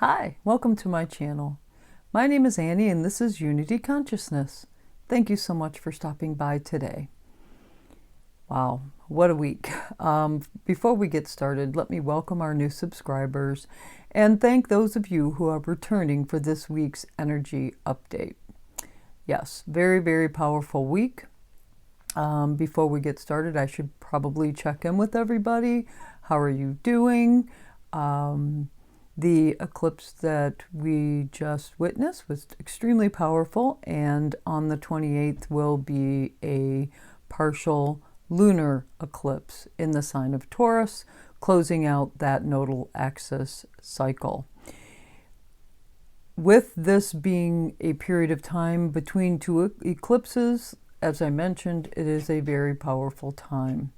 Hi, welcome to my channel. My name is Annie and this is Unity Consciousness. Thank you so much for stopping by today. Wow, what a week. Before we get started, let me welcome our new subscribers and thank those of you who are returning for this week's energy update. Yes, very powerful week. Before we get started, I should probably check in with everybody. How are you doing? The eclipse that we just witnessed was extremely powerful, and on the 28th will be a partial lunar eclipse in the sign of Taurus, closing out that nodal axis cycle. With this being a period of time between two eclipses, as I mentioned, it is a very powerful time.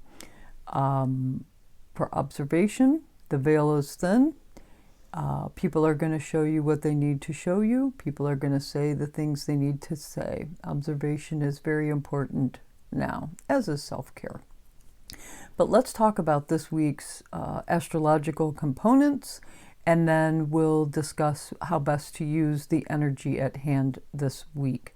For observation, the veil is thin. People are going to show you what they need to show you. People are going to say the things they need to say. Observation is very important now, as is self-care. But let's talk about this week's astrological components, and then we'll discuss how best to use the energy at hand this week.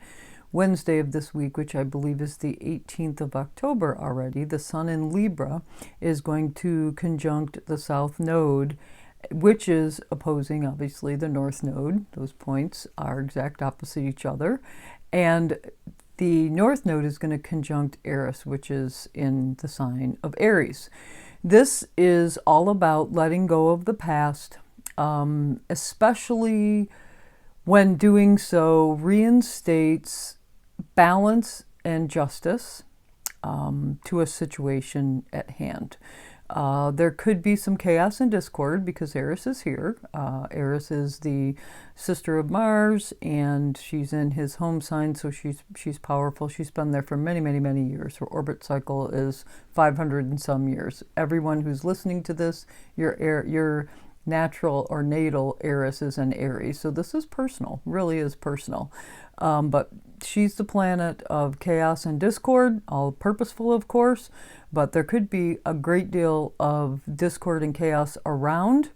Wednesday of this week, which I believe is the 18th of October already, the Sun in Libra is going to conjunct the South Node, which is opposing, obviously, the North Node. Those points are exact opposite each other. And the North Node is going to conjunct Eris, which is in the sign of Eris. This is all about letting go of the past, especially when doing so reinstates balance and justice to a situation at hand. There could be some chaos and discord because Eris is here. Eris is the sister of Mars, and she's in his home sign, so she's powerful. She's been there for many years. Her orbit cycle is 500 and some years. Everyone who's listening to this, your natural or natal Eris is in Aries, so this is personal, really is personal. But she's the planet of chaos and discord, all purposeful, of course, but there could be a great deal of discord and chaos around.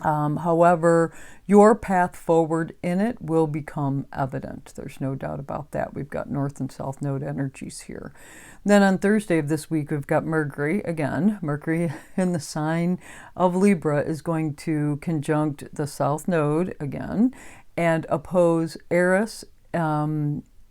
However, your path forward in it will become evident. There's no doubt about that. We've got North and South Node energies here. Then on Thursday of this week, we've got Mercury again. Mercury in the sign of Libra is going to conjunct the South Node again and oppose Eris,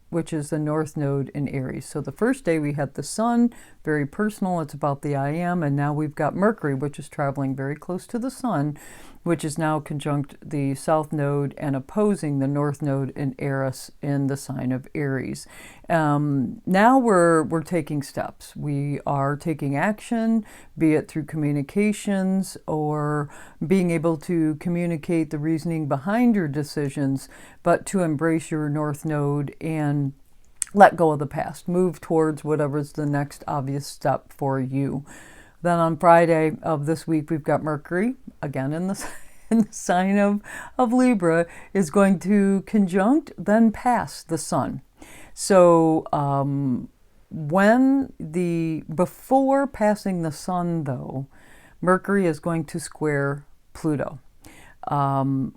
which is the North Node in Aries. So the first day we had the Sun, very personal, it's about the I am, and now we've got Mercury, which is traveling very close to the Sun, which is now conjunct the South Node and opposing the North Node in Eris in the sign of Aries. Now we're taking steps. We are taking action, be it through communications or being able to communicate the reasoning behind your decisions, but to embrace your North Node and let go of the past. Move towards whatever's the next obvious step for you. Then on Friday of this week, we've got Mercury, again in the sign of Libra, is going to conjunct, then pass the Sun. So before passing the Sun, though, Mercury is going to square Pluto.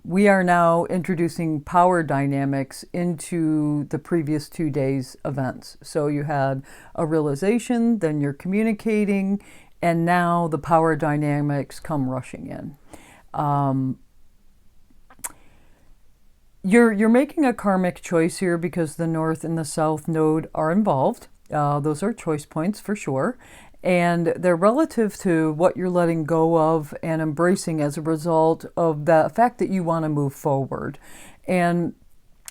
We are now introducing power dynamics into the previous 2 days' events. So you had a realization, then you're communicating, and now the power dynamics come rushing in. You're making a karmic choice here because the North and the South Node are involved. Those are choice points for sure. And they're relative to what you're letting go of and embracing as a result of the fact that you want to move forward. And,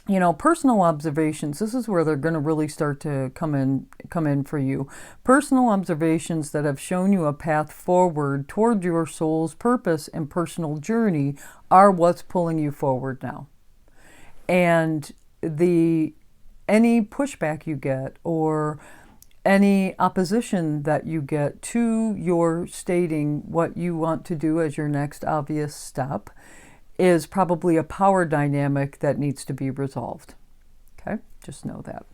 you know, personal observations, this is where they're going to really start to come in for you. Personal observations that have shown you a path forward toward your soul's purpose and personal journey are what's pulling you forward now. And any pushback you get or any opposition that you get to your stating what you want to do as your next obvious step is probably a power dynamic that needs to be resolved. Okay, just know that.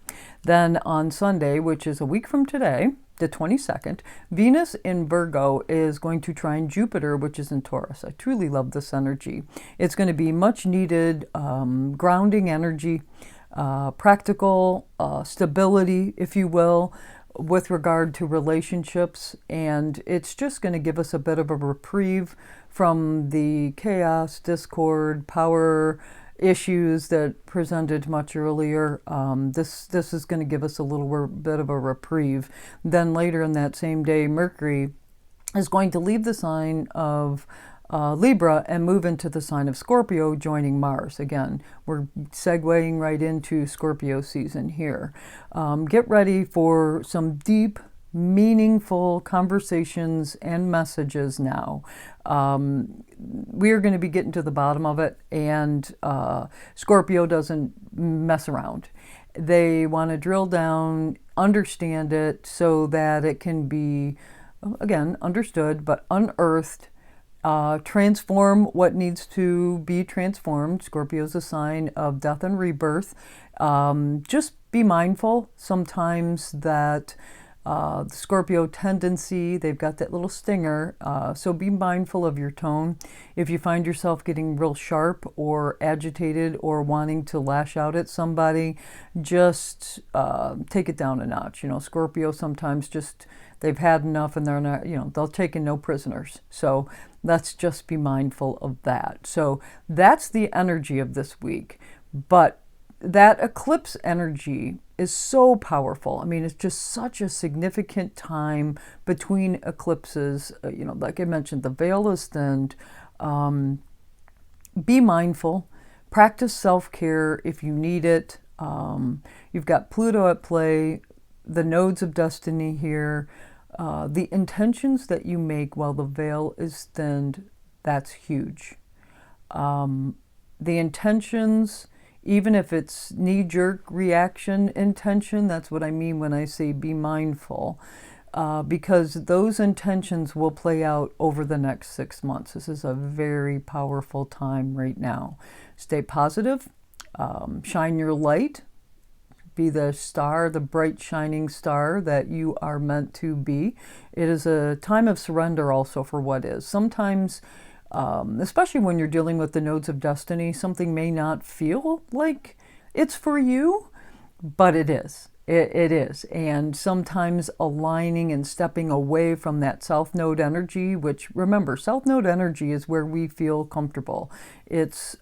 Then on Sunday, which is a week from today, the 22nd, Venus in Virgo is going to trine Jupiter, which is in Taurus. I truly love this energy. It's going to be much needed grounding energy, practical stability, if you will, with regard to relationships. And it's just going to give us a bit of a reprieve from the chaos, discord, power issues that presented much earlier. This is going to give us a little bit of a reprieve. Then later in that same day, Mercury is going to leave the sign of Libra and move into the sign of Scorpio, joining Mars. Again, we're segueing right into Scorpio season here. Get ready for some deep, meaningful conversations and messages now. We are going to be getting to the bottom of it, and Scorpio doesn't mess around. They want to drill down, understand it so that it can be, again, understood, but unearthed, transform what needs to be transformed. Scorpio is a sign of death and rebirth. Just be mindful sometimes that the Scorpio tendency, they've got that little stinger, so be mindful of your tone. If you find yourself getting real sharp or agitated or wanting to lash out at somebody, just take it down a notch. You know, Scorpio sometimes just, they've had enough and they're not, you know, they'll take in no prisoners. So let's just be mindful of that. So that's the energy of this week. But that eclipse energy is so powerful. I mean, it's just such a significant time between eclipses. You know, like I mentioned, the veil is thinned. Be mindful. Practice self-care if you need it. You've got Pluto at play, the nodes of destiny here. The intentions that you make while the veil is thinned, that's huge. The intentions, even if it's knee-jerk reaction intention, that's what I mean when I say be mindful, because those intentions will play out over the next 6 months. This is a very powerful time right now. Stay positive, shine your light, be the star, the bright shining star that you are meant to be. It is a time of surrender also for what is. Sometimes, especially when you're dealing with the nodes of destiny, something may not feel like it's for you, but it is. It is. And sometimes aligning and stepping away from that south node energy, which, remember, south node energy is where we feel comfortable. It's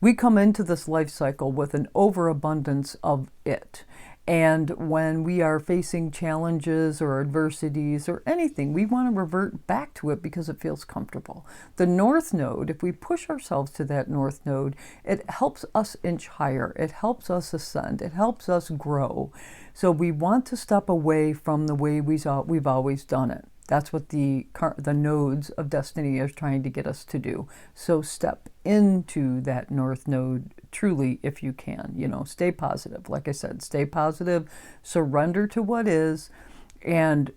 we come into this life cycle with an overabundance of it. And when we are facing challenges or adversities or anything, we want to revert back to it because it feels comfortable. The north node, if we push ourselves to that north node, it helps us inch higher. It helps us ascend. It helps us grow. So we want to step away from the way we've always done it. That's what the nodes of destiny are trying to get us to do. So step into that north node truly if you can. You know, stay positive. Like I said, stay positive, surrender to what is, and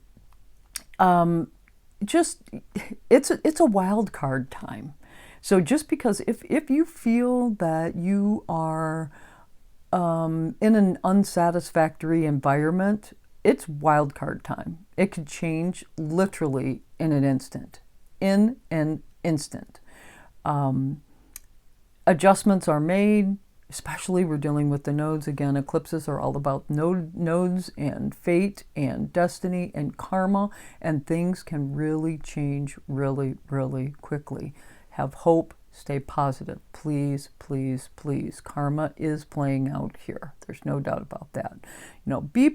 just it's a wild card time. So just because if you feel that you are in an unsatisfactory environment, it's wild card time. It could change literally in an instant. In an instant. Adjustments are made, especially we're dealing with the nodes. Again, eclipses are all about nodes and fate and destiny and karma, and things can really change really, really quickly. Have hope. Stay positive. Please, please, please. Karma is playing out here. There's no doubt about that. You know, be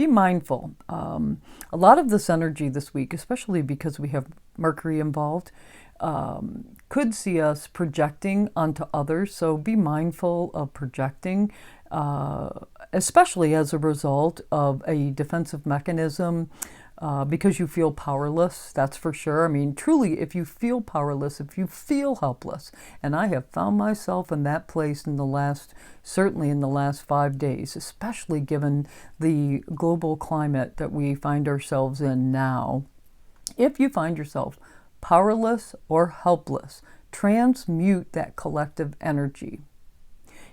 mindful. A lot of this energy this week, especially because we have Mercury involved, could see us projecting onto others. So be mindful of projecting, especially as a result of a defensive mechanism. Because you feel powerless, that's for sure. I mean, truly, if you feel powerless, if you feel helpless, and I have found myself in that place certainly in the last 5 days, especially given the global climate that we find ourselves in now. If you find yourself powerless or helpless, transmute that collective energy.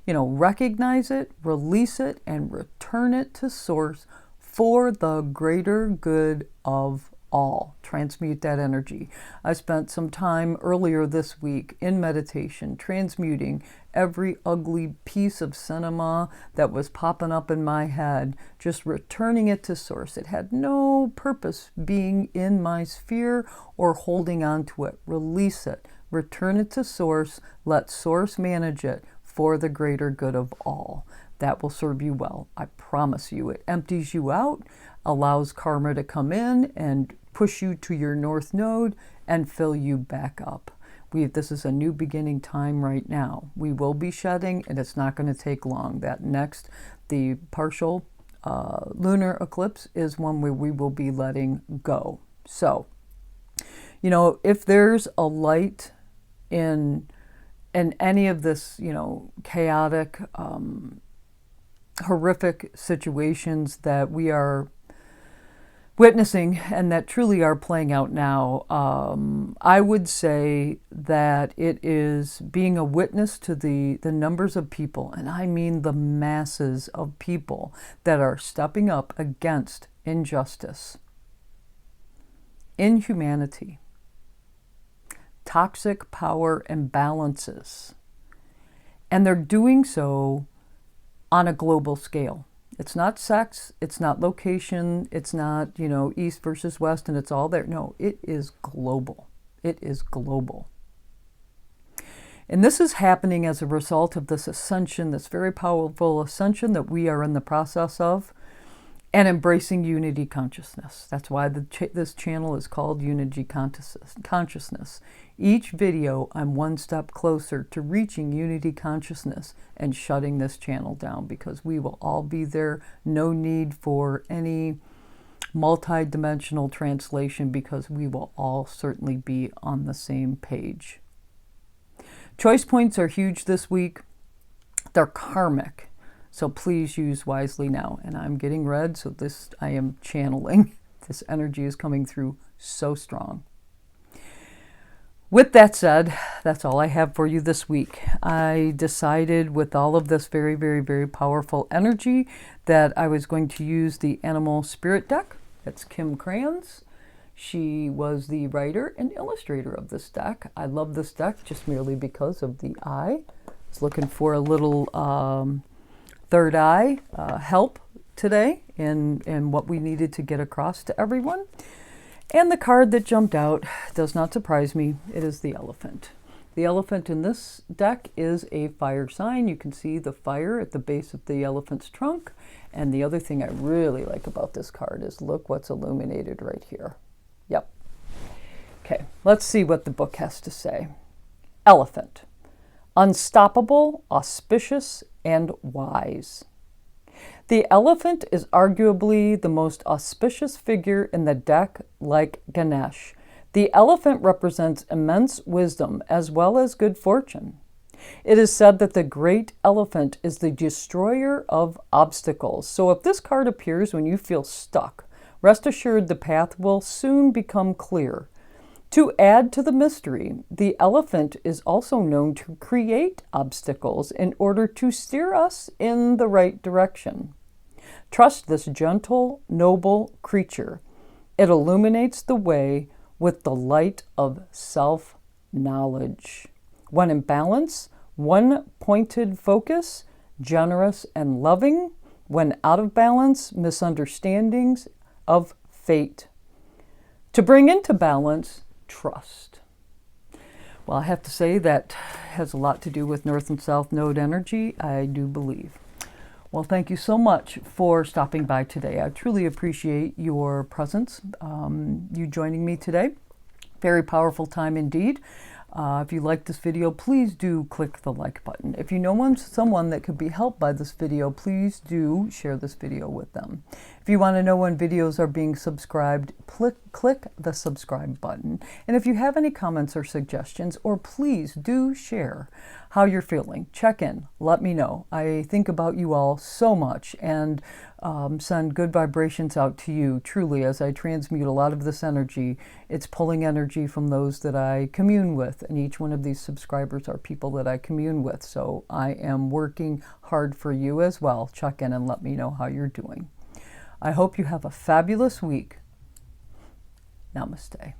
recognize it, release it, and return it to source for the greater good of all. Transmute that energy. I spent some time earlier this week in meditation, transmuting every ugly piece of cinema that was popping up in my head, just returning it to source. It had no purpose being in my sphere or holding on to it. Release it. Return it to source. Let source manage it for the greater good of all. That will serve you well. I promise you. It empties you out, allows karma to come in and push you to your north node and fill you back up. This is a new beginning time right now. We will be shedding, and it's not going to take long. The partial lunar eclipse is one where we will be letting go. So, if there's a light in any of this, chaotic, horrific situations that we are witnessing and that truly are playing out now, I would say that it is being a witness to the numbers of people, and I mean the masses of people that are stepping up against injustice, inhumanity, toxic power imbalances, and they're doing so on a global scale. It's not sex, it's not location, it's not, East versus West, and it's all there. No, it is global. It is global. And this is happening as a result of this ascension, this very powerful ascension that we are in the process of, and embracing unity consciousness. That's why this channel is called Unity Consciousness. Each video, I'm one step closer to reaching unity consciousness and shutting this channel down, because we will all be there. No need for any multi-dimensional translation, because we will all certainly be on the same page. Choice points are huge this week. They're karmic. So please use wisely now. And I'm getting red, so I am channeling. This energy is coming through so strong. With that said, that's all I have for you this week. I decided with all of this very, very, very powerful energy that I was going to use the Animal Spirit deck. That's Kim Crayons. She was the writer and illustrator of this deck. I love this deck just merely because of the eye. I was looking for a little third eye help today in what we needed to get across to everyone. And the card that jumped out does not surprise me. It is the elephant. The elephant in this deck is a fire sign. You can see the fire at the base of the elephant's trunk. And the other thing I really like about this card is look what's illuminated right here. Yep. Okay, let's see what the book has to say. Elephant. Unstoppable, auspicious, and wise. The elephant is arguably the most auspicious figure in the deck, like Ganesh. The elephant represents immense wisdom as well as good fortune. It is said that the great elephant is the destroyer of obstacles. So if this card appears when you feel stuck, rest assured the path will soon become clear. To add to the mystery, the elephant is also known to create obstacles in order to steer us in the right direction. Trust this gentle, noble creature. It illuminates the way with the light of self-knowledge. When in balance, one-pointed focus, generous and loving. When out of balance, misunderstandings of fate. To bring into balance, trust. Well, I have to say that has a lot to do with North and South Node energy, I do believe. Well, thank you so much for stopping by today. I truly appreciate your presence, you joining me today. Very powerful time indeed. If you like this video, please do click the like button. If you know someone that could be helped by this video, please do share this video with them. If you want to know when videos are being subscribed, click the subscribe button. And if you have any comments or suggestions, or please do share how you're feeling. Check in. Let me know. I think about you all so much and send good vibrations out to you. Truly, as I transmute a lot of this energy, it's pulling energy from those that I commune with. And each one of these subscribers are people that I commune with. So I am working hard for you as well. Check in and let me know how you're doing. I hope you have a fabulous week. Namaste.